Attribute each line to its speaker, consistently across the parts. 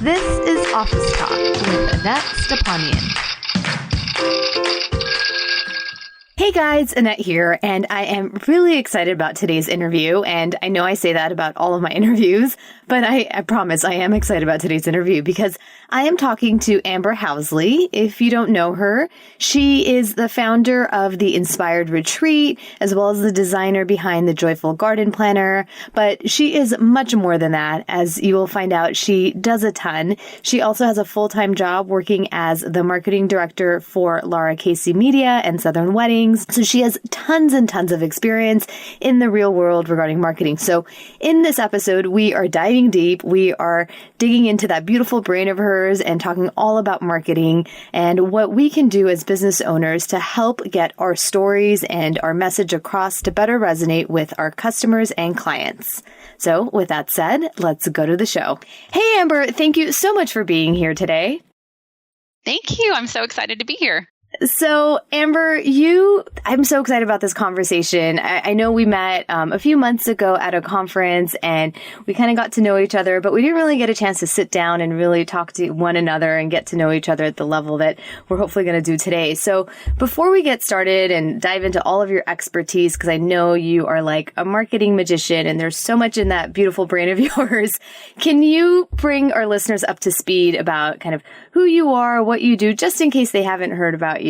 Speaker 1: This is Office Talk with Annette Stepanian. Hey guys, Annette here, and I am really excited about today's interview. And I know I say that about all of my interviews, but I promise I am excited about today's interview because I am talking to Amber Housley. If you don't know her, she is the founder of the Inspired Retreat, as well as the designer behind the Joyful Garden Planner. But she is much more than that. As you will find out, she does a ton. She also has a full-time job working as the marketing director for Lara Casey Media and Southern Weddings. So she has tons and tons of experience in the real world regarding marketing. So in this episode, we are diving deep. We are digging into that beautiful brain of hers and talking all about marketing and what we can do as business owners to help get our stories and our message across to better resonate with our customers and clients. So with that said, let's go to the show. Hey, Amber, thank you so much for being here today.
Speaker 2: Thank you. I'm so excited to be here.
Speaker 1: So, Amber, I'm so excited about this conversation. I know we met a few months ago at a conference and we kind of got to know each other, but we didn't really get a chance to sit down and really talk to one another and get to know each other at the level that we're hopefully going to do today. So before we get started and dive into all of your expertise, because I know you are like a marketing magician and there's so much in that beautiful brain of yours, can you bring our listeners up to speed about kind of who you are, what you do, just in case they haven't heard about you?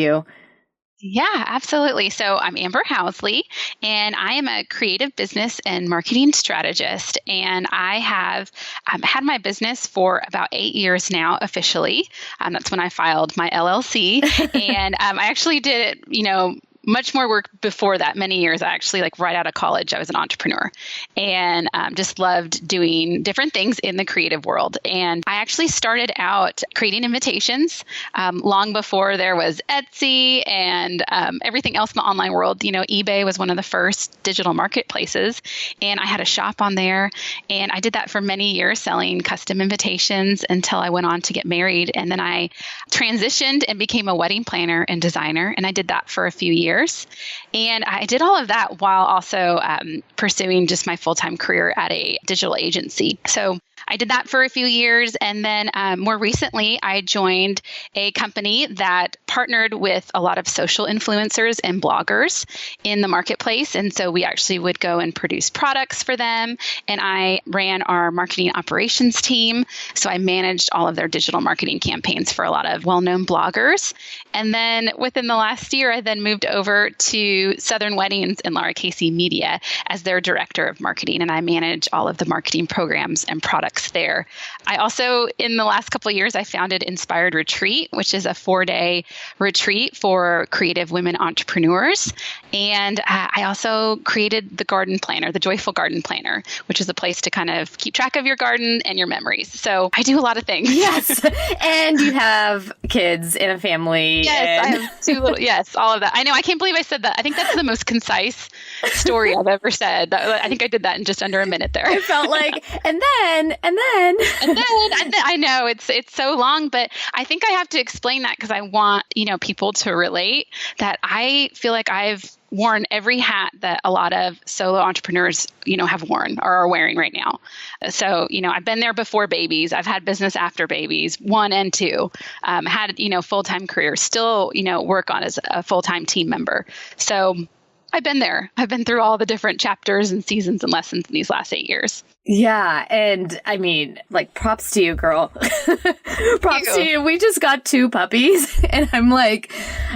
Speaker 2: Yeah, absolutely. So I'm Amber Housley, and I am a creative business and marketing strategist. And I have had my business for about 8 years now, officially. That's when I filed my LLC. And I actually did it, much more work before that, many years. Actually, like right out of college, I was an entrepreneur and just loved doing different things in the creative world. And I actually started out creating invitations long before there was Etsy and everything else in the online world. eBay was one of the first digital marketplaces, and I had a shop on there. And I did that for many years, selling custom invitations until I went on to get married. And then I transitioned and became a wedding planner and designer. And I did that for a few years. And I did all of that while also pursuing just my full-time career at a digital agency. So I did that for a few years. And then more recently, I joined a company that partnered with a lot of social influencers and bloggers in the marketplace. And so we actually would go and produce products for them. And I ran our marketing operations team. So I managed all of their digital marketing campaigns for a lot of well-known bloggers. And then within the last year, I then moved over to Southern Weddings and Lara Casey Media as their director of marketing. And I manage all of the marketing programs and products there. I also, in the last couple of years, I founded Inspired Retreat, which is a 4-day retreat for creative women entrepreneurs. And I also created the garden planner, the Joyful Garden Planner, which is a place to kind of keep track of your garden and your memories. So I do a lot of things.
Speaker 1: Yes. And you have kids and a family.
Speaker 2: Yes, I have 2 little, yes, all of that. I know. I can't believe I said that. I think that's the most concise story I've ever said. I think I did that in just under a minute there.
Speaker 1: I felt like, and then.
Speaker 2: I know it's so long, but I think I have to explain that because I want, people to relate that I feel like I've worn every hat that a lot of solo entrepreneurs, have worn or are wearing right now. So, I've been there before babies. I've had business after babies, 1 and 2, had, full-time career, still, work on as a full-time team member. So I've been there. I've been through all the different chapters and seasons and lessons in these last 8 years.
Speaker 1: Yeah. And I mean, like, props to you, girl. Props to you. We just got 2 puppies and I'm like,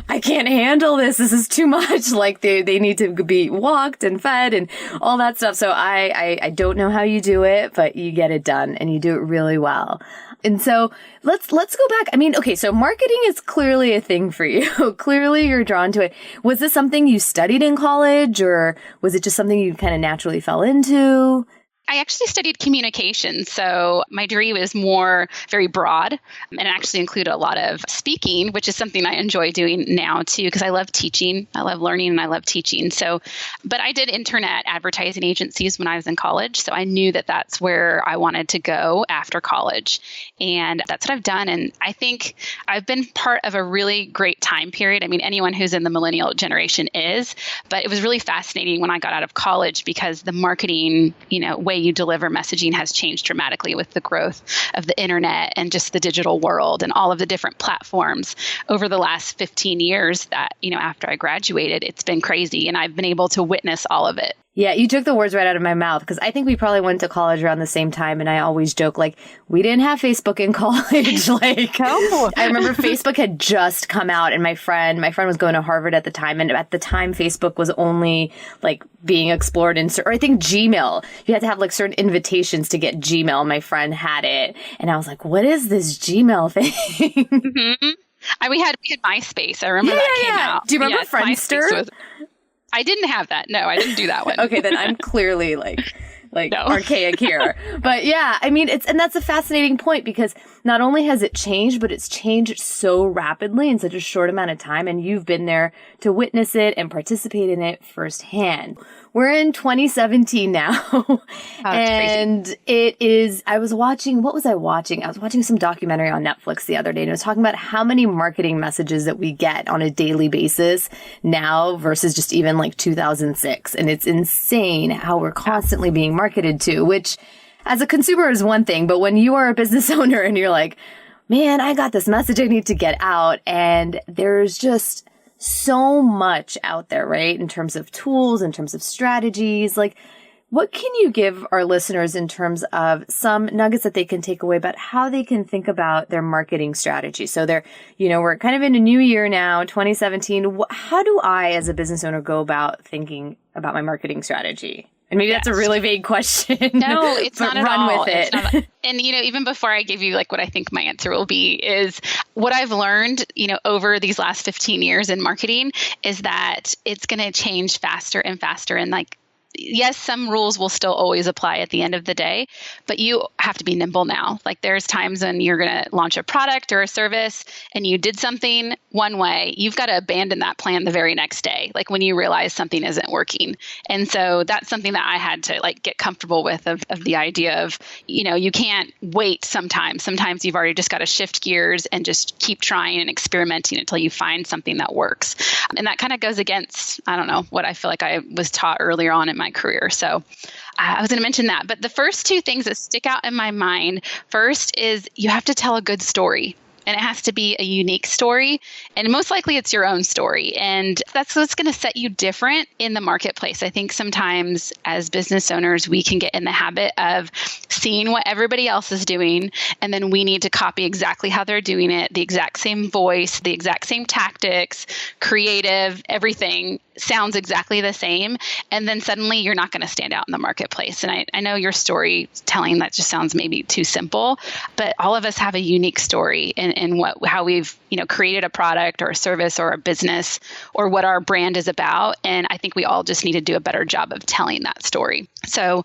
Speaker 1: I can't handle this. This is too much. Like they need to be walked and fed and all that stuff. So I don't know how you do it, but you get it done and you do it really well. And so let's go back. I mean, okay, so marketing is clearly a thing for you. Clearly you're drawn to it. Was this something you studied in college or was it just something you kind of naturally fell into?
Speaker 2: I actually studied communication. So my degree was more very broad and actually included a lot of speaking, which is something I enjoy doing now too, because I love teaching. I love learning and I love teaching. So, but I did intern at advertising agencies when I was in college. So I knew that that's where I wanted to go after college. And that's what I've done. And I think I've been part of a really great time period. I mean, anyone who's in the millennial generation is, but it was really fascinating when I got out of college because the marketing, way you deliver messaging has changed dramatically with the growth of the internet and just the digital world and all of the different platforms over the last 15 years that, after I graduated, it's been crazy. And I've been able to witness all of it.
Speaker 1: Yeah, you took the words right out of my mouth, because I think we probably went to college around the same time. And I always joke, we didn't have Facebook in college. I remember Facebook had just come out, and my friend was going to Harvard at the time. And at the time, Facebook was only being explored or I think Gmail. You had to have certain invitations to get Gmail. My friend had it. And I was like, what is this Gmail thing?
Speaker 2: Mm-hmm. We had MySpace. I remember that came out.
Speaker 1: Do you remember Friendster?
Speaker 2: I didn't have that. No, I didn't do that one.
Speaker 1: Okay, then I'm clearly archaic here. But yeah, and that's a fascinating point, because not only has it changed, but it's changed so rapidly in such a short amount of time. And you've been there to witness it and participate in it firsthand. We're in 2017 now. And crazy. It is, what was I watching? I was watching some documentary on Netflix the other day, and it was talking about how many marketing messages that we get on a daily basis now versus just even 2006. And it's insane how we're constantly being marketed to, which as a consumer is one thing, but when you are a business owner and you're like, man, I got this message I need to get out, and there's just so much out there, right? In terms of tools, in terms of strategies, what can you give our listeners in terms of some nuggets that they can take away about how they can think about their marketing strategy? So we're kind of in a new year now, 2017. How do I, as a business owner, go about thinking about my marketing strategy? And maybe that's a really vague question.
Speaker 2: No, it's not at all.
Speaker 1: Run with it.
Speaker 2: And, even before I give you what I think my answer will be, is what I've learned, over these last 15 years in marketing is that it's going to change faster and faster. And yes, some rules will still always apply at the end of the day, but you have to be nimble now. There's times when you're going to launch a product or a service and you did something one way, you've got to abandon that plan the very next day, when you realize something isn't working. And so that's something that I had to get comfortable with of the idea of, you can't wait sometimes. Sometimes you've already just got to shift gears and just keep trying and experimenting until you find something that works. And that kind of goes against, I don't know, what I feel like I was taught earlier on in my career. So I was going to mention that. But the first two things that stick out in my mind, first is you have to tell a good story. And it has to be a unique story. And most likely it's your own story. And that's what's going to set you different in the marketplace. I think sometimes as business owners, we can get in the habit of seeing what everybody else is doing. And then we need to copy exactly how they're doing it, the exact same voice, the exact same tactics, creative, everything sounds exactly the same. And then suddenly you're not going to stand out in the marketplace. And I know your storytelling, that just sounds maybe too simple, but all of us have a unique story in how we've, created a product or a service or a business or what our brand is about. And I think we all just need to do a better job of telling that story. So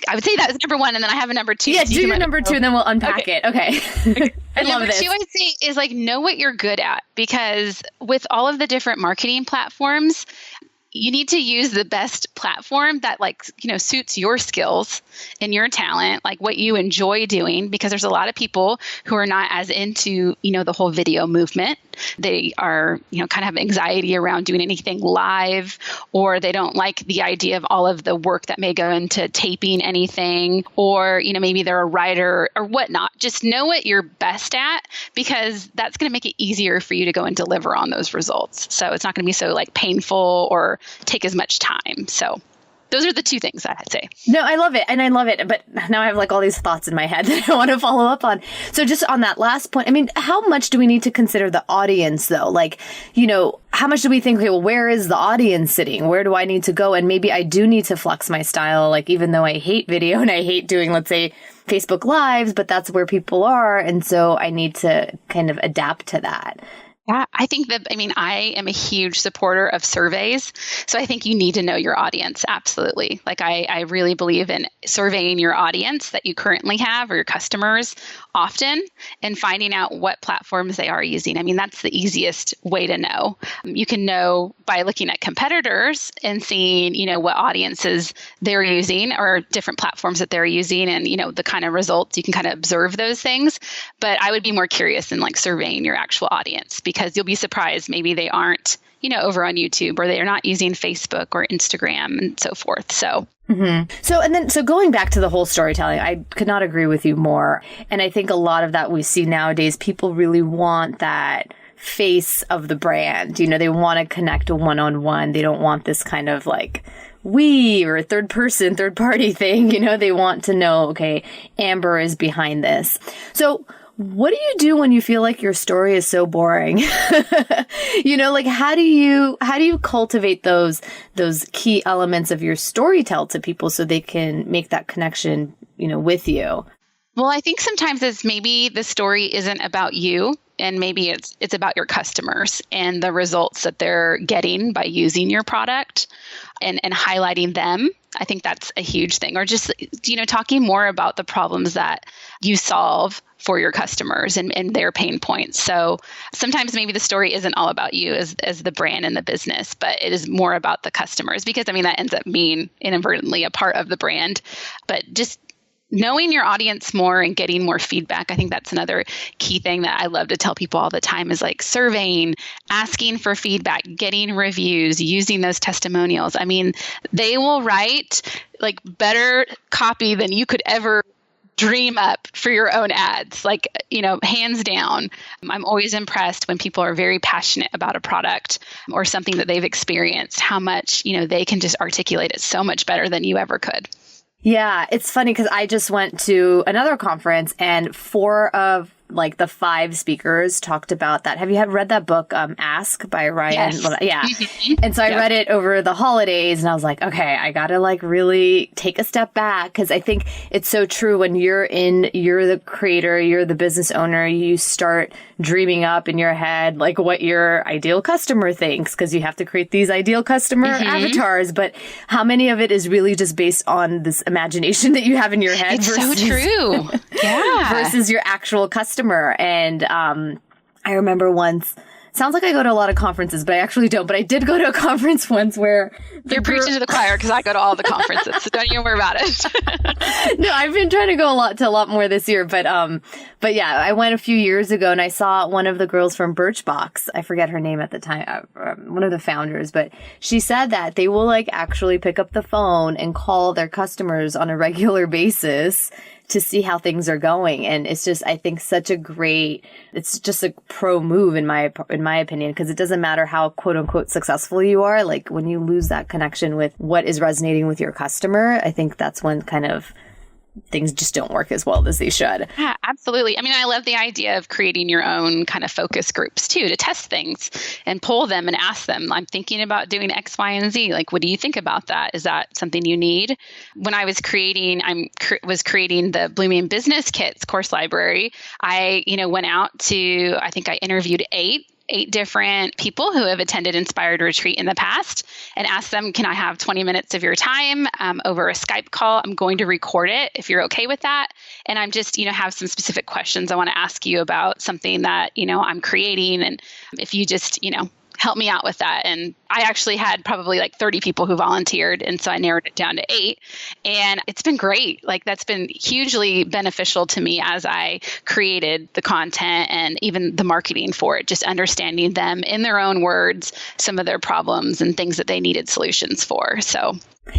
Speaker 2: I would say that is number one. And then I have a number two.
Speaker 1: Yeah, do your number two and then we'll unpack it. Okay. I love this.
Speaker 2: Number two, I'd say, is know what you're good at, because with all of the different marketing platforms, you need to use the best platform that suits your skills and your talent, what you enjoy doing, because there's a lot of people who are not as into, the whole video movement. They are, kind of have anxiety around doing anything live, or they don't like the idea of all of the work that may go into taping anything, or, maybe they're a writer or whatnot. Just know what you're best at, because that's going to make it easier for you to go and deliver on those results. So it's not going to be so painful or take as much time. So those are the two things I'd say.
Speaker 1: No, I love it. And I love it. But now I have all these thoughts in my head that I want to follow up on. So just on that last point, how much do we need to consider the audience though? How much do we think, okay, well, where is the audience sitting? Where do I need to go? And maybe I do need to flex my style. Even though I hate video and I hate doing, let's say, Facebook Lives, but that's where people are. And so I need to kind of adapt to that.
Speaker 2: Yeah, I think that, I am a huge supporter of surveys. So I think you need to know your audience. Absolutely. I really believe in surveying your audience that you currently have or your customers often and finding out what platforms they are using. That's the easiest way to know. You can know by looking at competitors and seeing, what audiences they're using or different platforms that they're using and, the kind of results. You can kind of observe those things. But I would be more curious in surveying your actual audience, because you'll be surprised. Maybe they aren't over on YouTube, or they are not using Facebook or Instagram and so forth. So.
Speaker 1: Mm-hmm. So going back to the whole storytelling, I could not agree with you more. And I think a lot of that we see nowadays, people really want that face of the brand. They want to connect one-on-one. They don't want this kind of like we or third person, third party thing. They want to know, okay, Amber is behind this. So what do you do when you feel like your story is so boring? Like how do you cultivate those key elements of your storytell to people so they can make that connection, with you?
Speaker 2: Well, I think sometimes it's maybe the story isn't about you, and maybe it's about your customers and the results that they're getting by using your product and highlighting them. I think that's a huge thing. Or just, talking more about the problems that you solve for your customers and their pain points. So sometimes maybe the story isn't all about you as the brand and the business, but it is more about the customers, because that ends up being inadvertently a part of the brand. But just knowing your audience more and getting more feedback, I think that's another key thing that I love to tell people all the time is like surveying, asking for feedback, getting reviews, using those testimonials. They will write like better copy than you could ever dream up for your own ads, hands down. I'm always impressed when people are very passionate about a product or something that they've experienced, how much, they can just articulate it so much better than you ever could.
Speaker 1: Yeah, it's funny because I just went to another conference and 4 of the 5 speakers talked about that. Have you read that book, Ask by Ryan?
Speaker 2: Yes.
Speaker 1: Yeah. And so I read it over the holidays and I was like, okay, I got to really take a step back, because I think it's so true. When you're the creator, you're the business owner, you start dreaming up in your head what your ideal customer thinks, because you have to create these ideal customer avatars. But how many of it is really just based on this imagination that you have in your head?
Speaker 2: It's so true. Yeah.
Speaker 1: Versus your actual customer. And I remember once, sounds like I go to a lot of conferences, but I actually don't. But I did go to a conference once where
Speaker 2: you're preaching to the choir, because I go to all the conferences, so don't even worry about it.
Speaker 1: No, I've been trying to go a lot more this year, but yeah, I went a few years ago and I saw one of the girls from Birchbox. I forget her name at the time, one of the founders, but she said that they will actually pick up the phone and call their customers on a regular basis to see how things are going. And it's just, I think, it's just a pro move in my opinion, because it doesn't matter how quote unquote successful you are. When you lose that connection with what is resonating with your customer, I think that's when kind of things just don't work as well as they should.
Speaker 2: Yeah, absolutely. I love the idea of creating your own kind of focus groups too, to test things and pull them and ask them, I'm thinking about doing X, Y, and Z. What do you think about that? Is that something you need? When I was creating the Blooming Business Kits course library, I, went out to, I think I interviewed 8 different people who have attended Inspired Retreat in the past and asked them, can I have 20 minutes of your time over a Skype call? I'm going to record it if you're okay with that. And I'm just, have some specific questions I want to ask you about something that, I'm creating. And if you just, help me out with that. And I actually had probably 30 people who volunteered. And so I narrowed it down to 8. And it's been great. That's been hugely beneficial to me as I created the content and even the marketing for it, just understanding them in their own words, some of their problems and things that they needed solutions for.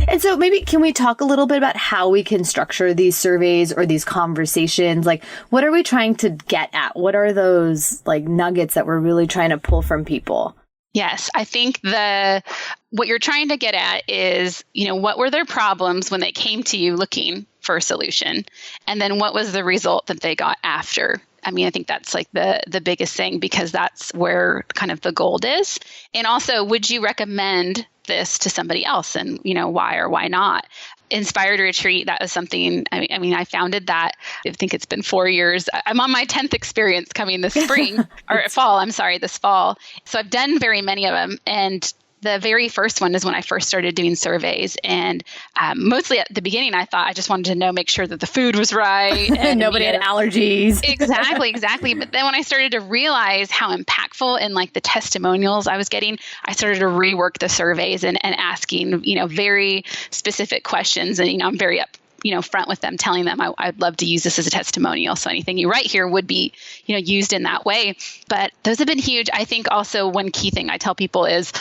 Speaker 1: And so maybe can we talk a little bit about how we can structure these surveys or these conversations? What are we trying to get at? What are those nuggets that we're really trying to pull from people?
Speaker 2: Yes, I think what you're trying to get at is, what were their problems when they came to you looking for a solution? And then what was the result that they got after? I think that's the biggest thing, because that's where kind of the gold is. And also, would you recommend this to somebody else, and why or why not? Inspired Retreat, that was something, I founded that. I think it's been 4 years. I'm on my 10th experience coming this spring this fall. So I've done very many of them. And the very first one is when I first started doing surveys. And mostly at the beginning, I thought I just wanted to make sure that the food was right. And
Speaker 1: nobody had allergies.
Speaker 2: Exactly. But then when I started to realize how impactful and the testimonials I was getting, I started to rework the surveys and asking, very specific questions. And, I'm very front with them, telling them I'd love to use this as a testimonial. So anything you write here would be, used in that way. But those have been huge. I think also one key thing I tell people is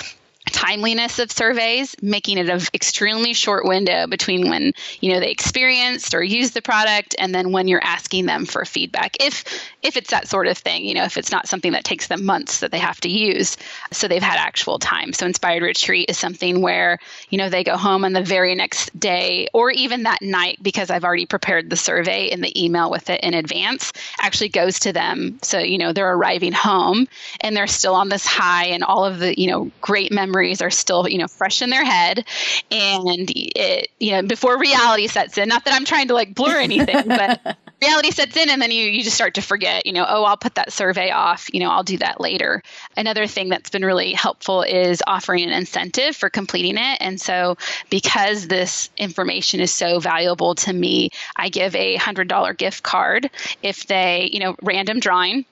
Speaker 2: timeliness of surveys, making it an extremely short window between when, they experienced or used the product and then when you're asking them for feedback. If it's that sort of thing, if it's not something that takes them months that they have to use, so they've had actual time. So Inspired Retreat is something where, they go home and the very next day or even that night, because I've already prepared the survey in the email with it in advance, actually goes to them. So, they're arriving home and they're still on this high and all of the, great memories are still, fresh in their head. And it, before reality sets in, not that I'm trying to like blur anything, but reality sets in and then you just start to forget, I'll put that survey off, I'll do that later. Another thing that's been really helpful is offering an incentive for completing it. And so because this information is so valuable to me, I give a $100 gift card if they, random drawing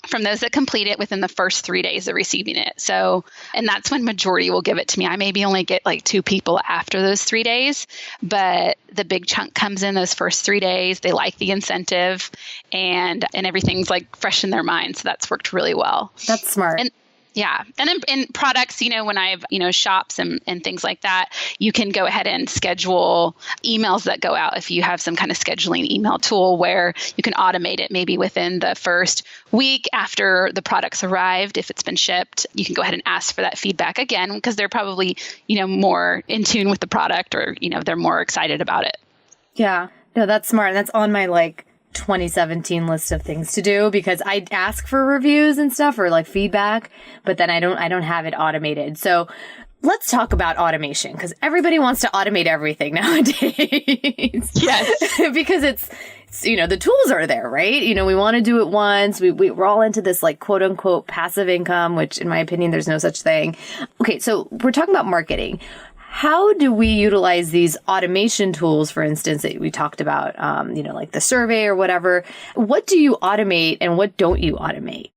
Speaker 2: from those that complete it within the first 3 days of receiving it. So, and that's when majority will give it to me. I maybe only get like 2 people after those 3 days, but the big chunk comes in those first 3 days. They like the incentive and everything's like fresh in their mind. So that's worked really well.
Speaker 1: That's smart.
Speaker 2: Yeah. And then in products, when I have, shops and things like that, you can go ahead and schedule emails that go out if you have some kind of scheduling email tool where you can automate it maybe within the first week after the product's arrived. If it's been shipped, you can go ahead and ask for that feedback again because they're probably, more in tune with the product or, they're more excited about it.
Speaker 1: Yeah. No, that's smart. That's on my 2017 list of things to do because I ask for reviews and stuff or feedback, but then I don't have it automated. So let's talk about automation because everybody wants to automate everything nowadays.
Speaker 2: Yes.
Speaker 1: Because it's the tools are there, right? We want to do it once. We're all into this quote unquote passive income, which in my opinion, there's no such thing. Okay. So we're talking about marketing. How do we utilize these automation tools, for instance, that we talked about, like the survey or whatever? What do you automate and what don't you automate?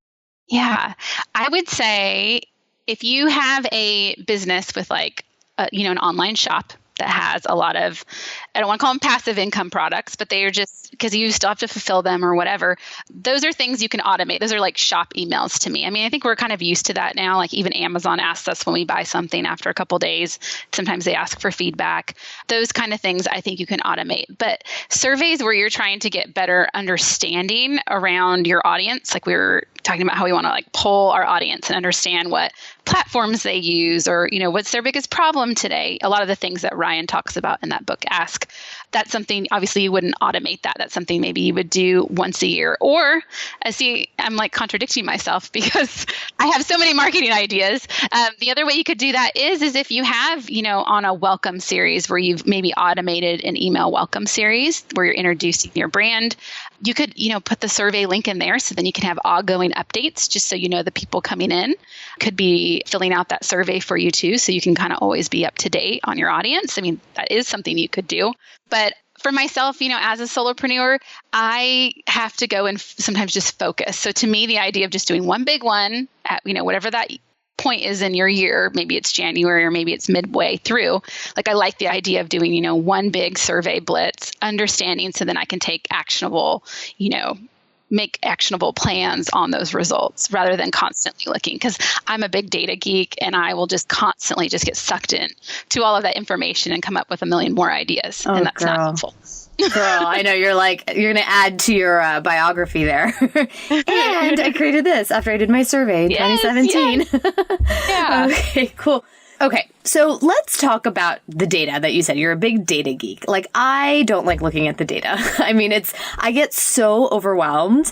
Speaker 2: Yeah, I would say if you have a business with an online shop that has a lot of, I don't want to call them passive income products, but they are just because you still have to fulfill them or whatever. Those are things you can automate. Those are like shop emails to me. I mean, I think we're kind of used to that now. Like even Amazon asks us when we buy something after a couple of days, sometimes they ask for feedback. Those kind of things I think you can automate. But surveys where you're trying to get better understanding around your audience, like we were talking about how we want to poll our audience and understand what platforms they use or, what's their biggest problem today. A lot of the things that Ryan talks about in that book, Ask, that's something, obviously you wouldn't automate that. That's something maybe you would do once a year. Or I'm contradicting myself because I have so many marketing ideas. The other way you could do that is if you have, on a welcome series where you've maybe automated an email welcome series where you're introducing your brand, you could, put the survey link in there so then you can have ongoing updates just so the people coming in could be filling out that survey for you too. So you can kind of always be up to date on your audience. I mean, that is something you could do. But for myself, as a solopreneur, I have to go and sometimes just focus. So to me, the idea of just doing one big one at, whatever that point is in your year, maybe it's January or maybe it's midway through. I like the idea of doing, one big survey blitz, understanding so then I can take actionable, make actionable plans on those results rather than constantly looking. Because I'm a big data geek and I will just constantly just get sucked in to all of that information and come up with a million more ideas. And that's not helpful.
Speaker 1: Girl, I know you're going to add to your biography there. And I created this after I did my survey in 2017.
Speaker 2: Yes. Yeah.
Speaker 1: Okay, cool. Okay, so let's talk about the data that you said. You're a big data geek. I don't like looking at the data. I mean, I get so overwhelmed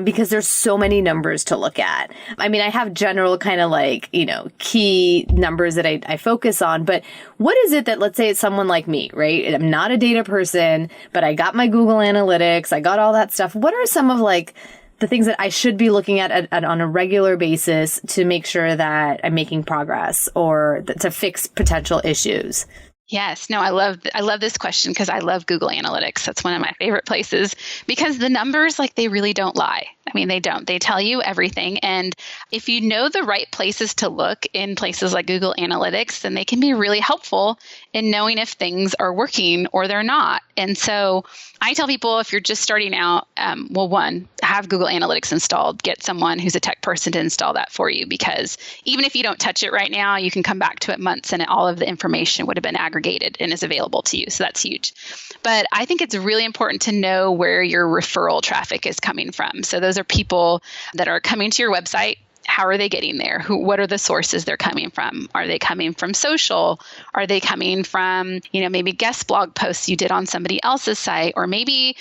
Speaker 1: because there's so many numbers to look at. I mean, I have general kind of key numbers that I focus on. But what is it that, let's say it's someone like me, right? I'm not a data person, but I got my Google Analytics. I got all that stuff. What are some of the things that I should be looking at on a regular basis to make sure that I'm making progress or to fix potential issues?
Speaker 2: Yes. No, I love this question because I love Google Analytics. That's one of my favorite places because the numbers, they really don't lie. I mean, they don't. They tell you everything. And if you know the right places to look in places like Google Analytics, then they can be really helpful in knowing if things are working or they're not. And so I tell people, if you're just starting out, one, have Google Analytics installed. Get someone who's a tech person to install that for you, because even if you don't touch it right now, you can come back to it months and all of the information would have been aggregated and is available to you. So that's huge. But I think it's really important to know where your referral traffic is coming from. So those are people that are coming to your website. How are they getting there? What are the sources they're coming from? Are they coming from social? Are they coming from, maybe guest blog posts you did on somebody else's site? Or maybe,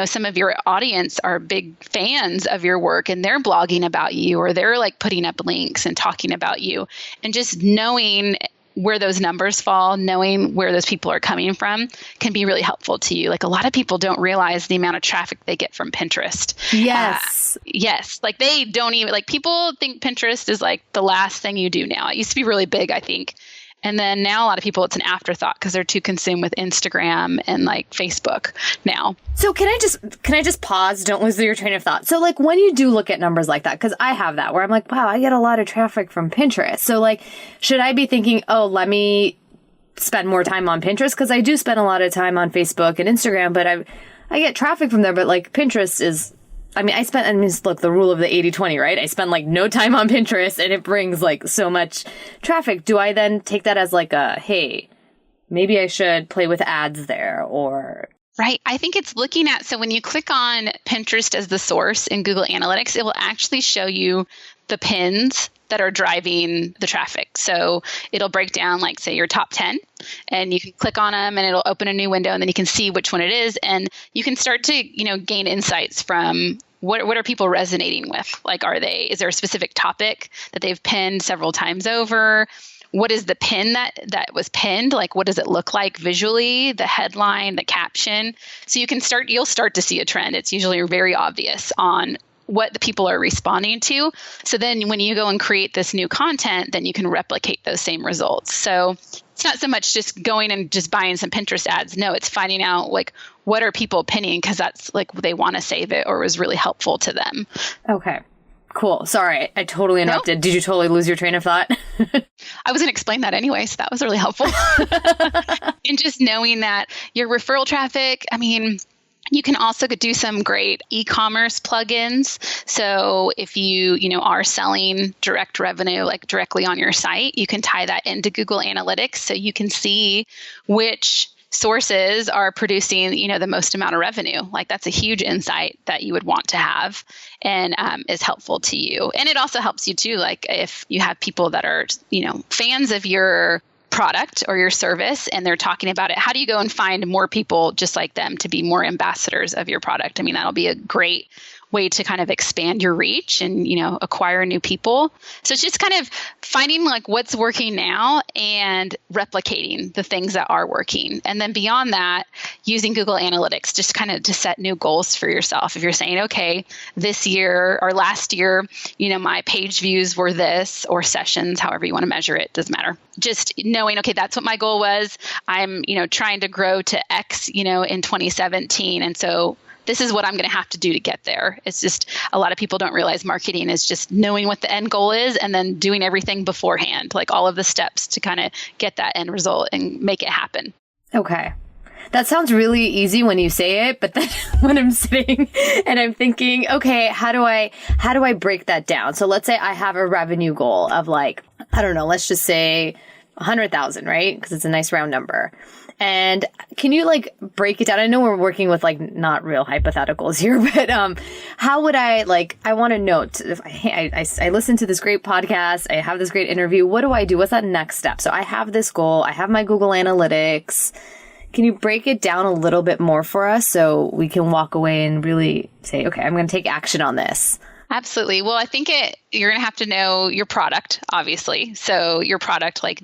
Speaker 2: some of your audience are big fans of your work and they're blogging about you, or they're like putting up links and talking about you. And just knowing where those numbers fall, knowing where those people are coming from can be really helpful to you. Like, a lot of people don't realize the amount of traffic they get from Pinterest.
Speaker 1: Yes.
Speaker 2: Yes. Like, they don't even, like, people think Pinterest is like the last thing you do now. It used to be really big, I think. And then now a lot of people, it's an afterthought because they're too consumed with Instagram and like Facebook now.
Speaker 1: So can I just pause? Don't lose your train of thought. So like, when you do look at numbers like that, because I have that where I'm like, wow, I get a lot of traffic from Pinterest. So like, should I be thinking, oh, let me spend more time on Pinterest? Because I do spend a lot of time on Facebook and Instagram, but I get traffic from there. But like, Pinterest is, look, the rule of the 80-20, right? I spend like no time on Pinterest and it brings like so much traffic. Do I then take that as like hey, maybe I should play with ads there, or?
Speaker 2: Right. I think it's looking at, so when you click on Pinterest as the source in Google Analytics, it will actually show you the pins that are driving the traffic. So it'll break down, like, say, your top 10, and you can click on them and it'll open a new window, and then you can see which one it is. And you can start to, gain insights from what are people resonating with? Like, is there a specific topic that they've pinned several times over? What is the pin that was pinned? Like, what does it look like visually? The headline, the caption. So you'll start to see a trend. It's usually very obvious on what the people are responding to. So then when you go and create this new content, then you can replicate those same results. So it's not so much just going and just buying some Pinterest ads. No, it's finding out like, what are people pinning? Because that's like, they want to save it or was really helpful to them.
Speaker 1: Okay. Cool. Sorry, I totally interrupted. No? Did you totally lose your train of thought?
Speaker 2: I was going to explain that anyway, so that was really helpful. And just knowing that your referral traffic, you can also do some great e-commerce plugins. So if you are selling direct revenue, like directly on your site, you can tie that into Google Analytics so you can see which sources are producing, the most amount of revenue. Like, that's a huge insight that you would want to have and is helpful to you. And it also helps you too, like if you have people that are, fans of your product or your service and they're talking about it, how do you go and find more people just like them to be more ambassadors of your product? That'll be a great way to kind of expand your reach and, acquire new people. So it's just kind of finding like what's working now and replicating the things that are working. And then beyond that, using Google Analytics just kind of to set new goals for yourself. If you're saying, okay, this year or last year, my page views were this, or sessions, however you want to measure it, doesn't matter. Just knowing, okay, that's what my goal was. I'm, trying to grow to X, in 2017. And so this is what I'm going to have to do to get there. It's just a lot of people don't realize marketing is just knowing what the end goal is and then doing everything beforehand, like all of the steps to kind of get that end result and make it happen.
Speaker 1: Okay. That sounds really easy when you say it, but then when I'm sitting and I'm thinking, okay, how do I break that down? So let's say I have a revenue goal of like, I don't know, let's just say 100,000, right? Because it's a nice round number. And can you like break it down? I know we're working with like not real hypotheticals here, but how would I want to know, I listened to this great podcast, I have this great interview. What do I do? What's that next step? So I have this goal, I have my Google Analytics. Can you break it down a little bit more for us so we can walk away and really say, okay, I'm going to take action on this?
Speaker 2: Absolutely. Well, I think you're going to have to know your product, obviously. So your product, like,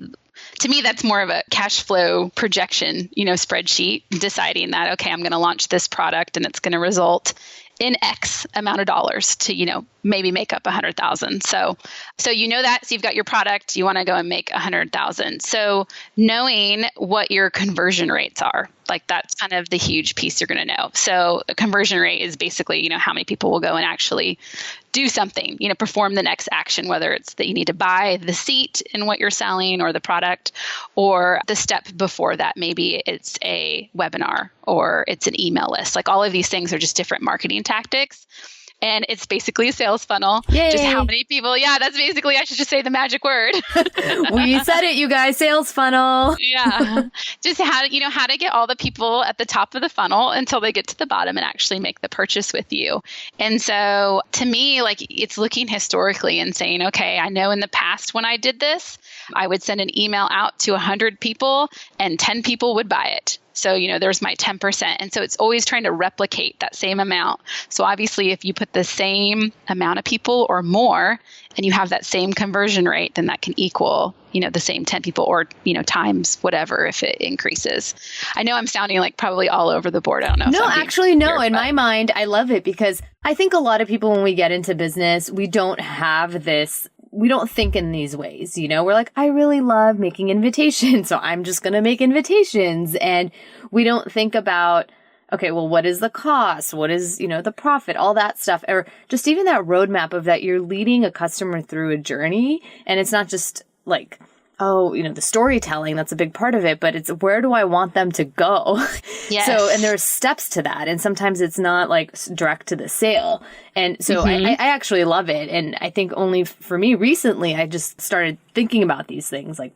Speaker 2: to me, that's more of a cash flow projection, spreadsheet, deciding that, okay, I'm going to launch this product and it's going to result in X amount of dollars to, maybe make up 100,000. So that, so you've got your product, you want to go and make 100,000. So knowing what your conversion rates are. Like that's kind of the huge piece you're going to know. So a conversion rate is basically, how many people will go and actually do something, perform the next action, whether it's that you need to buy the seat in what you're selling or the product, or the step before that. Maybe it's a webinar or it's an email list. Like all of these things are just different marketing tactics. And it's basically a sales funnel.
Speaker 1: Yay.
Speaker 2: Just how many people. Yeah, that's basically, I should just say the magic word.
Speaker 1: We said it, you guys, sales funnel.
Speaker 2: Yeah. Just how to get all the people at the top of the funnel until they get to the bottom and actually make the purchase with you. And so to me, like it's looking historically and saying, okay, I know in the past when I did this, I would send an email out to 100 people and 10 people would buy it. So, there's my 10%. And so it's always trying to replicate that same amount. So obviously, if you put the same amount of people or more and you have that same conversion rate, then that can equal, the same 10 people or, times whatever if it increases. I know I'm sounding like probably all over the board. I don't know.
Speaker 1: No, actually, no. In my mind, I love it because I think a lot of people, when we get into business, we don't have this. We don't think in these ways, we're like, I really love making invitations. So I'm just going to make invitations. And we don't think about, okay, well, what is the cost? What is, the profit, all that stuff, or just even that roadmap of that you're leading a customer through a journey. And it's not just like, oh, the storytelling, that's a big part of it, but it's where do I want them to go?
Speaker 2: Yes.
Speaker 1: So, and there's steps to that. And sometimes it's not like direct to the sale. And so I actually love it. And I think only for me recently, I just started thinking about these things like,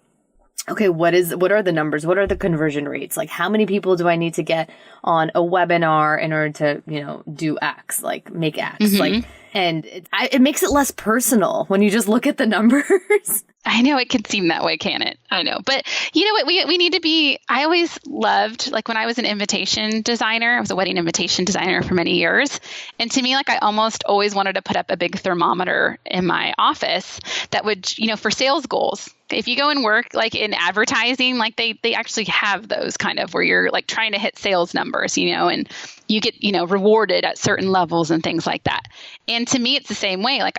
Speaker 1: okay, what are the numbers? What are the conversion rates? Like how many people do I need to get on a webinar in order to, do X, like make X, like, and it makes it less personal when you just look at the numbers.
Speaker 2: I know it can seem that way, can it? I know. But you know what? We need to be, I always loved, like when I was an invitation designer, I was a wedding invitation designer for many years. And to me, like I almost always wanted to put up a big thermometer in my office that would, for sales goals. If you go and work like in advertising, like they actually have those kind of where you're like trying to hit sales numbers, and you get, rewarded at certain levels and things like that. And to me, it's the same way. Like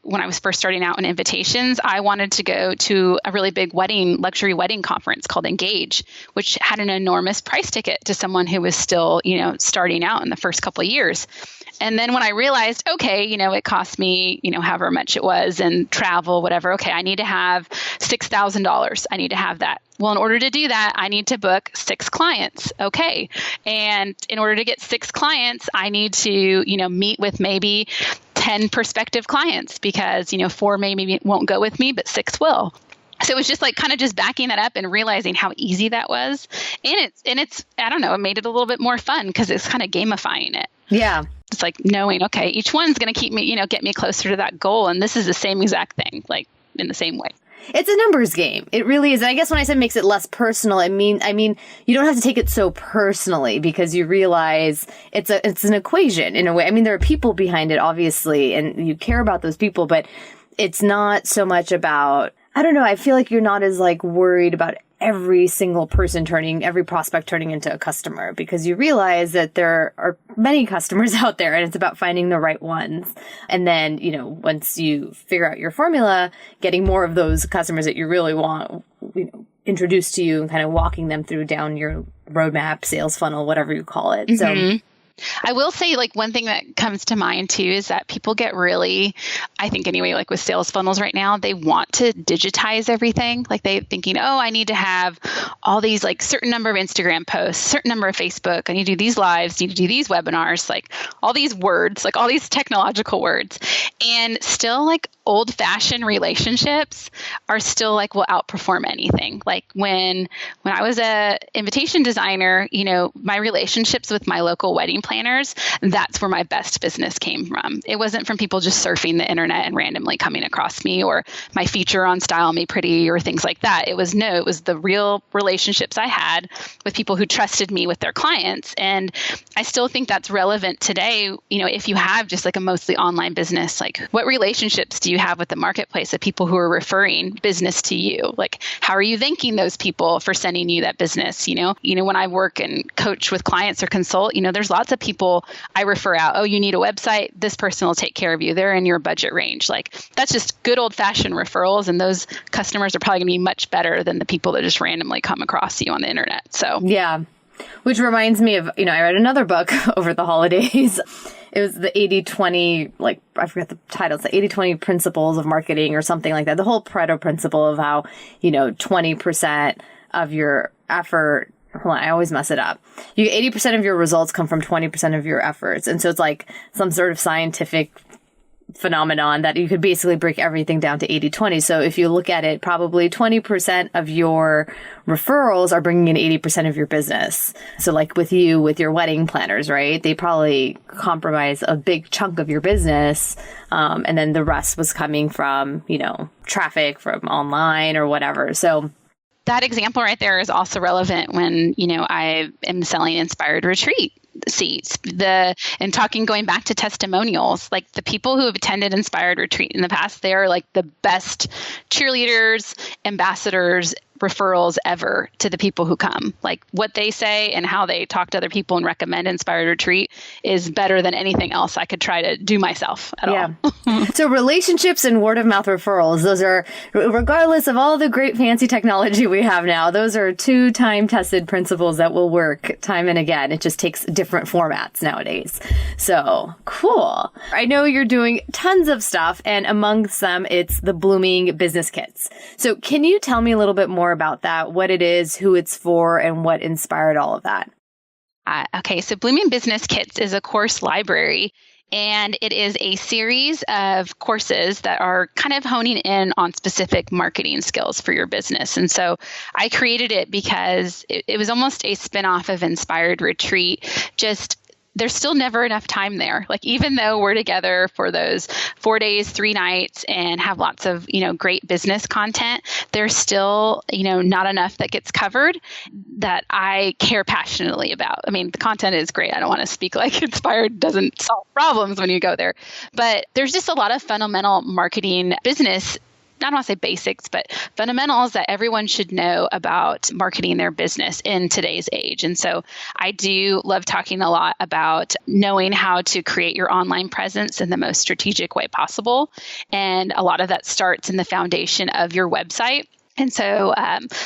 Speaker 2: when I was first starting out in invitations, I wanted to go to a really big luxury wedding conference called Engage, which had an enormous price ticket to someone who was still, starting out in the first couple of years. And then when I realized, okay, it cost me, however much it was and travel, whatever. Okay, I need to have $6,000. I need to have that. Well, in order to do that, I need to book 6 clients. Okay. And in order to get 6 clients, I need to, meet with maybe 10 prospective clients because, 4 maybe won't go with me, but 6 will. So it was just like kind of just backing that up and realizing how easy that was. And it's I don't know, it made it a little bit more fun because it's kind of gamifying it.
Speaker 1: Yeah.
Speaker 2: It's like knowing, okay, each one's going to keep me, get me closer to that goal. And this is the same exact thing, like in the same way.
Speaker 1: It's a numbers game. It really is. And I guess when I said makes it less personal, I mean, you don't have to take it so personally because you realize it's an equation in a way. I mean, there are people behind it, obviously, and you care about those people, but it's not so much about, I don't know. I feel like you're not as like worried about every single every prospect turning into a customer because you realize that there are many customers out there and it's about finding the right ones. And then, once you figure out your formula, getting more of those customers that you really want, introduced to you and kind of walking them through down your roadmap, sales funnel, whatever you call it.
Speaker 2: Mm-hmm. So I will say like one thing that comes to mind too is that people get really, I think anyway, like with sales funnels right now, they want to digitize everything. Like they thinking, oh, I need to have all these like certain number of Instagram posts, certain number of Facebook. I need to do these lives, need to do these webinars, like all these words, like all these technological words. And still like old fashioned relationships are still like will outperform anything. Like when I was a invitation designer, my relationships with my local wedding planners, that's where my best business came from. It wasn't from people just surfing the internet and randomly coming across me or my feature on Style Me Pretty or things like that. It was the real relationships I had with people who trusted me with their clients. And I still think that's relevant today. If you have just like a mostly online business, like what relationships do you have with the marketplace of people who are referring business to you? Like, how are you thanking those people for sending you that business? When I work and coach with clients or consult, there's lots of people I refer out. Oh, you need a website. This person will take care of you. They're in your budget range. Like that's just good old fashioned referrals. And those customers are probably going to be much better than the people that just randomly come across you on the internet. So
Speaker 1: yeah. Which reminds me of, I read another book over the holidays. It was the 80-20, I forget the title. It's the 80-20 principles of marketing or something like that. The whole Pareto principle of how, 20% of your effort, hold on, I always mess it up. 80% of your results come from 20% of your efforts. And so it's like some sort of scientific phenomenon that you could basically break everything down to 80-20. So if you look at it, probably 20% of your referrals are bringing in 80% of your business. So like with you, with your wedding planners, right? They probably compromise a big chunk of your business. And then the rest was coming from, traffic from online or whatever. So
Speaker 2: that example right there is also relevant when, I am selling Inspired Retreat seats. Going back to testimonials, like the people who have attended Inspired Retreat in the past, they are like the best cheerleaders, ambassadors, referrals ever to the people who come. Like what they say and how they talk to other people and recommend Inspired Retreat is better than anything else I could try to do myself at all.
Speaker 1: So relationships and word of mouth referrals, those are, regardless of all the great fancy technology we have now, those are 2 time-tested principles that will work time and again. It just takes different formats nowadays. So cool. I know you're doing tons of stuff, and amongst them, it's the Blooming Business Kits. So can you tell me a little bit more about that, what it is, who it's for, and what inspired all of that?
Speaker 2: Okay, so Blooming Business Kits is a course library, and it is a series of courses that are kind of honing in on specific marketing skills for your business. And so I created it because it was almost a spinoff of Inspired Retreat. There's still never enough time there. Like even though we're together for those 4 days, 3 nights and have lots of, great business content, there's still, not enough that gets covered that I care passionately about. I mean, the content is great. I don't want to speak like Inspired doesn't solve problems when you go there, but there's just a lot of fundamental marketing business, I don't want to say basics, but fundamentals that everyone should know about marketing their business in today's age. And so I do love talking a lot about knowing how to create your online presence in the most strategic way possible. And a lot of that starts in the foundation of your website. And so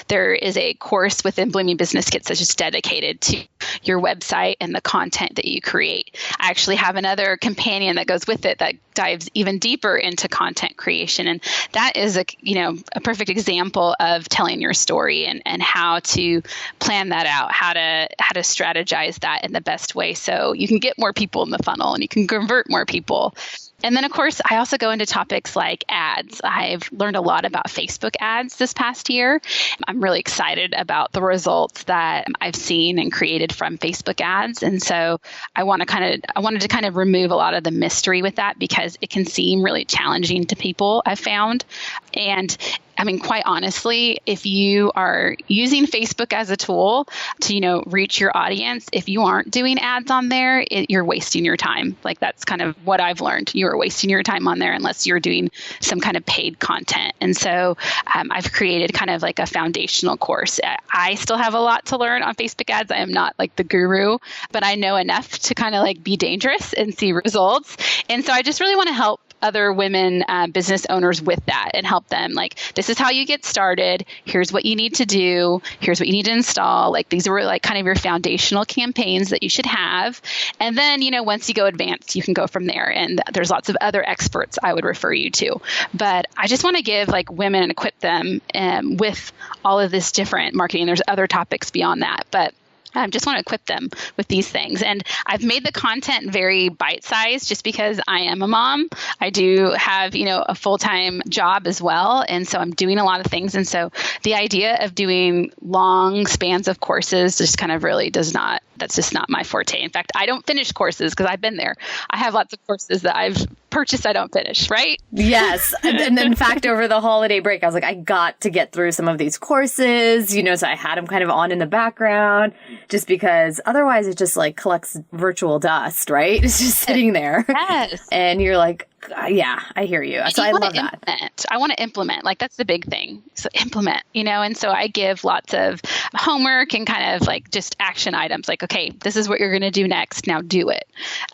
Speaker 2: there is a course within Blooming Business Kits that's just dedicated to your website and the content that you create. I actually have another companion that goes with it that dives even deeper into content creation. And that is a perfect example of telling your story and how to plan that out, how to strategize that in the best way so you can get more people in the funnel and you can convert more people. And then, of course, I also go into topics like ads. I've learned a lot about Facebook ads this past year. I'm really excited about the results that I've seen and created from Facebook ads. And so I wanted to kind of remove a lot of the mystery with that because it can seem really challenging to people, I've found. And I mean, quite honestly, if you are using Facebook as a tool to, reach your audience, if you aren't doing ads on there, you're wasting your time. Like that's kind of what I've learned. You are wasting your time on there unless you're doing some kind of paid content. And so I've created kind of like a foundational course. I still have a lot to learn on Facebook ads. I am not like the guru, but I know enough to kind of like be dangerous and see results. And so I just really want to help other women business owners with that and help them like, this is how you get started. Here's what you need to do. Here's what you need to install. Like these are like kind of your foundational campaigns that you should have. And then, once you go advanced, you can go from there. And there's lots of other experts I would refer you to. But I just want to give like women and equip them with all of this different marketing. There's other topics beyond that, but I just want to equip them with these things. And I've made the content very bite-sized just because I am a mom. I do have, a full-time job as well. And so I'm doing a lot of things. And so the idea of doing long spans of courses just kind of really that's just not my forte. In fact, I don't finish courses because I've been there. I have lots of courses that I've purchased I don't finish, right?
Speaker 1: Yes. And in fact, over the holiday break, I was like, I got to get through some of these courses, so I had them kind of on in the background just because otherwise it just like collects virtual dust, right? It's just sitting there.
Speaker 2: Yes.
Speaker 1: And you're like, yeah, I hear you. So I love that.
Speaker 2: I want to implement. Like that's the big thing. So implement, and so I give lots of homework and kind of like just action items like, okay, this is what you're going to do next. Now do it.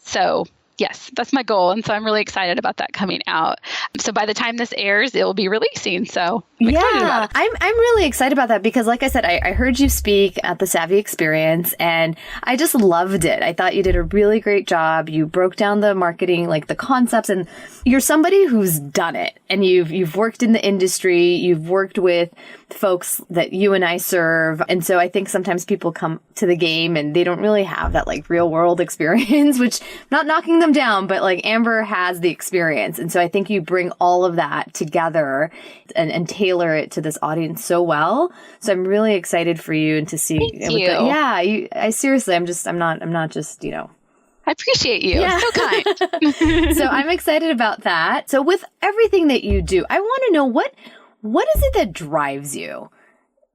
Speaker 2: So Yes, that's my goal. And so I'm really excited about that coming out. So by the time this airs, it will be releasing. So I'm excited about it.
Speaker 1: I'm really excited about that because like I said, I heard you speak at the Savvy Experience and I just loved it. I thought you did a really great job. You broke down the marketing, like the concepts, and you're somebody who's done it. And you've worked in the industry, you've worked with folks that you and I serve. And so I think sometimes people come to the game and they don't really have that like real world experience, which not knocking them down, but like Amber has the experience. And so I think you bring all of that together and tailor it to this audience so well. So I'm really excited for you and to see.
Speaker 2: Thank you.
Speaker 1: I seriously, I'm not just,
Speaker 2: I appreciate you.
Speaker 1: Yeah.
Speaker 2: So kind.
Speaker 1: So I'm excited about that. So with everything that you do, I want to know what is it that drives you?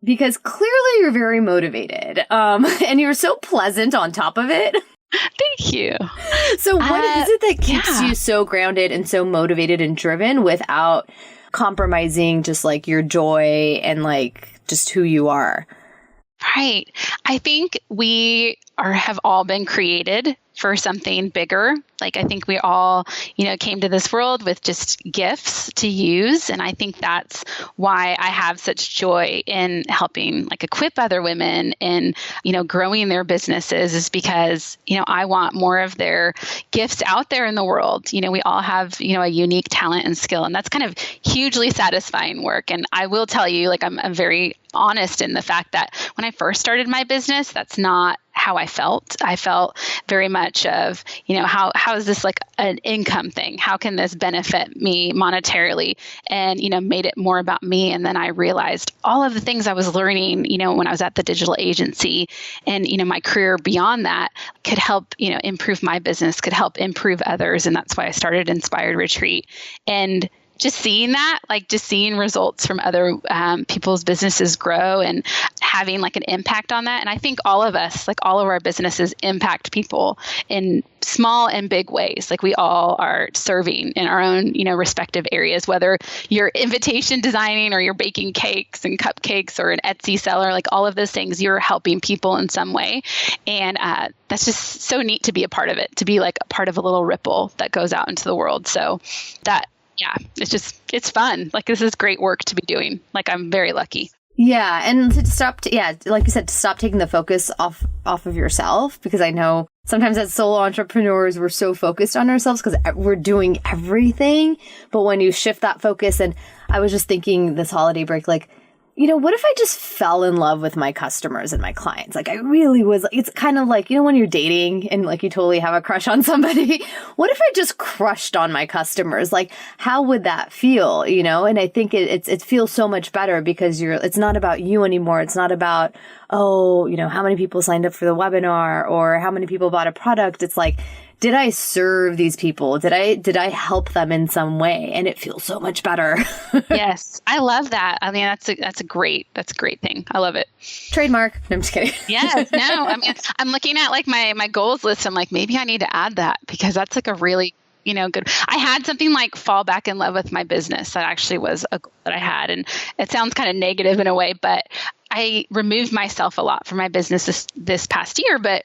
Speaker 1: Because clearly you're very motivated. And you're so pleasant on top of it.
Speaker 2: Thank you.
Speaker 1: So what is it that keeps you so grounded and so motivated and driven without compromising just like your joy and like just who you are?
Speaker 2: Right. I think we have all been created for something bigger. Like I think we all, came to this world with just gifts to use. And I think that's why I have such joy in helping like equip other women in, growing their businesses is because, I want more of their gifts out there in the world. We all have, a unique talent and skill, and that's kind of hugely satisfying work. And I will tell you, like, I'm very honest in the fact that when I first started my business, that's not how I felt. I felt very much of, how is this like an income thing? How can this benefit me monetarily? And, made it more about me. And then I realized all of the things I was learning, when I was at the digital agency and, my career beyond that could help, improve my business, could help improve others. And that's why I started Inspired Retreat. And just seeing that, like just seeing results from other people's businesses grow and having like an impact on that. And I think all of us, like all of our businesses impact people in small and big ways. Like we all are serving in our own, respective areas, whether you're invitation designing or you're baking cakes and cupcakes or an Etsy seller, like all of those things, you're helping people in some way. And that's just so neat to be a part of it, to be like a part of a little ripple that goes out into the world. So it's fun. Like this is great work to be doing. Like I'm very lucky.
Speaker 1: Yeah. And to stop, like you said, to stop taking the focus off of yourself, because I know sometimes as solo entrepreneurs, we're so focused on ourselves because we're doing everything. But when you shift that focus, and I was just thinking this holiday break, like, what if I just fell in love with my customers and my clients? Like I really was, it's kind of like, when you're dating and like you totally have a crush on somebody, what if I just crushed on my customers? Like how would that feel, And I think it feels so much better because it's not about you anymore. It's not about, how many people signed up for the webinar or how many people bought a product. It's like, did I serve these people? Did I help them in some way? And it feels so much better.
Speaker 2: Yes, I love that. I mean, that's a great thing. I love it.
Speaker 1: Trademark. No, I'm just kidding.
Speaker 2: Yes, no. I mean, I'm looking at like my goals list. I'm like, maybe I need to add that because that's like a really good. I had something like fall back in love with my business. That actually was a goal that I had, and it sounds kind of negative in a way, but I removed myself a lot from my business this past year, but,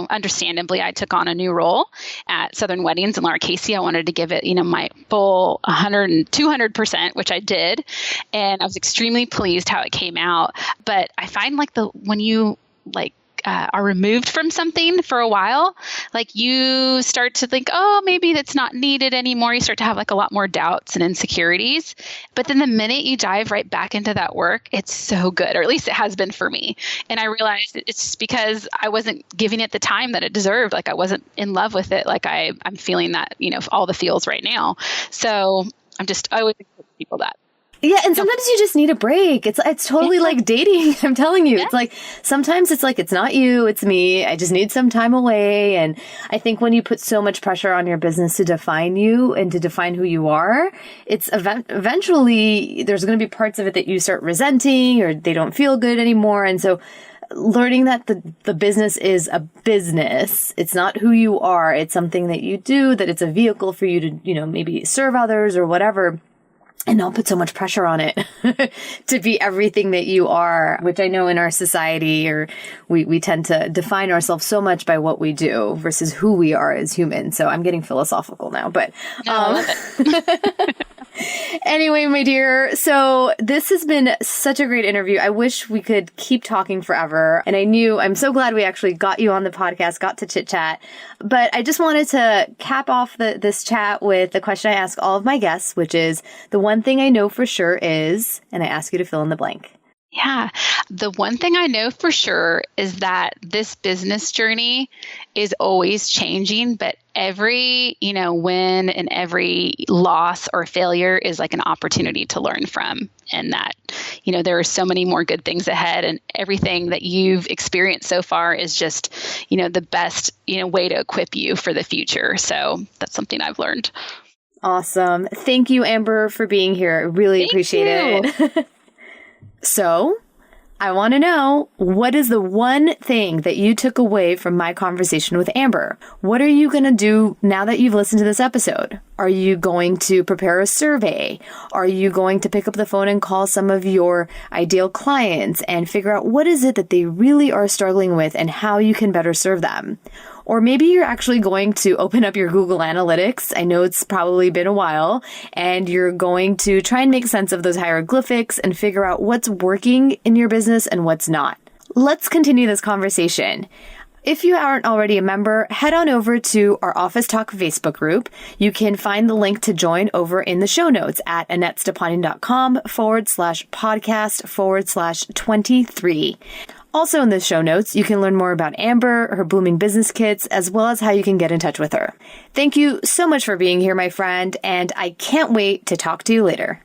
Speaker 2: understandably, I took on a new role at Southern Weddings and Lara Casey. I wanted to give it, my full 100 and 200%, which I did. And I was extremely pleased how it came out. But I find like when you are removed from something for a while, like you start to think, oh, maybe that's not needed anymore. You start to have like a lot more doubts and insecurities. But then the minute you dive right back into that work, it's so good, or at least it has been for me. And I realized it's just because I wasn't giving it the time that it deserved. Like I wasn't in love with it. Like I'm feeling that, all the feels right now. So I always tell people that.
Speaker 1: Yeah, and sometimes you just need a break. It's totally like dating. I'm telling you. Yeah. It's like sometimes it's like it's not you, it's me. I just need some time away. And I think when you put so much pressure on your business to define you and to define who you are, it's eventually there's going to be parts of it that you start resenting or they don't feel good anymore. And so learning that the business is a business. It's not who you are. It's something that you do, that it's a vehicle for you to, maybe serve others or whatever. and not put so much pressure on it to be everything that you are, which I know in our society, or we tend to define ourselves so much by what we do versus who we are as humans. So I'm getting philosophical now, but
Speaker 2: No, I love it.
Speaker 1: anyway, my dear, so this has been such a great interview. I wish we could keep talking forever. And I'm so glad we actually got you on the podcast, got to chit chat. But I just wanted to cap off this chat with the question I ask all of my guests, which is the one thing I know for sure is, and I ask you to fill in the blank.
Speaker 2: Yeah. The one thing I know for sure is that this business journey is always changing, but every, win and every loss or failure is like an opportunity to learn from. And that, there are so many more good things ahead, and everything that you've experienced so far is just, the best, way to equip you for the future. So that's something I've learned.
Speaker 1: Awesome. Thank you, Amber, for being here. I really appreciate it. So, I want to know, what is the one thing that you took away from my conversation with Amber? What are you going to do now that you've listened to this episode? Are you going to prepare a survey? Are you going to pick up the phone and call some of your ideal clients and figure out what is it that they really are struggling with and how you can better serve them? Or maybe you're actually going to open up your Google Analytics. I know it's probably been a while, and you're going to try and make sense of those hieroglyphics and figure out what's working in your business and what's not. Let's continue this conversation. If you aren't already a member, head on over to our Office Talk Facebook group. You can find the link to join over in the show notes at AnnetteStepani.com/podcast/23. Also in the show notes, you can learn more about Amber, her booming business kits, as well as how you can get in touch with her. Thank you so much for being here, my friend, and I can't wait to talk to you later.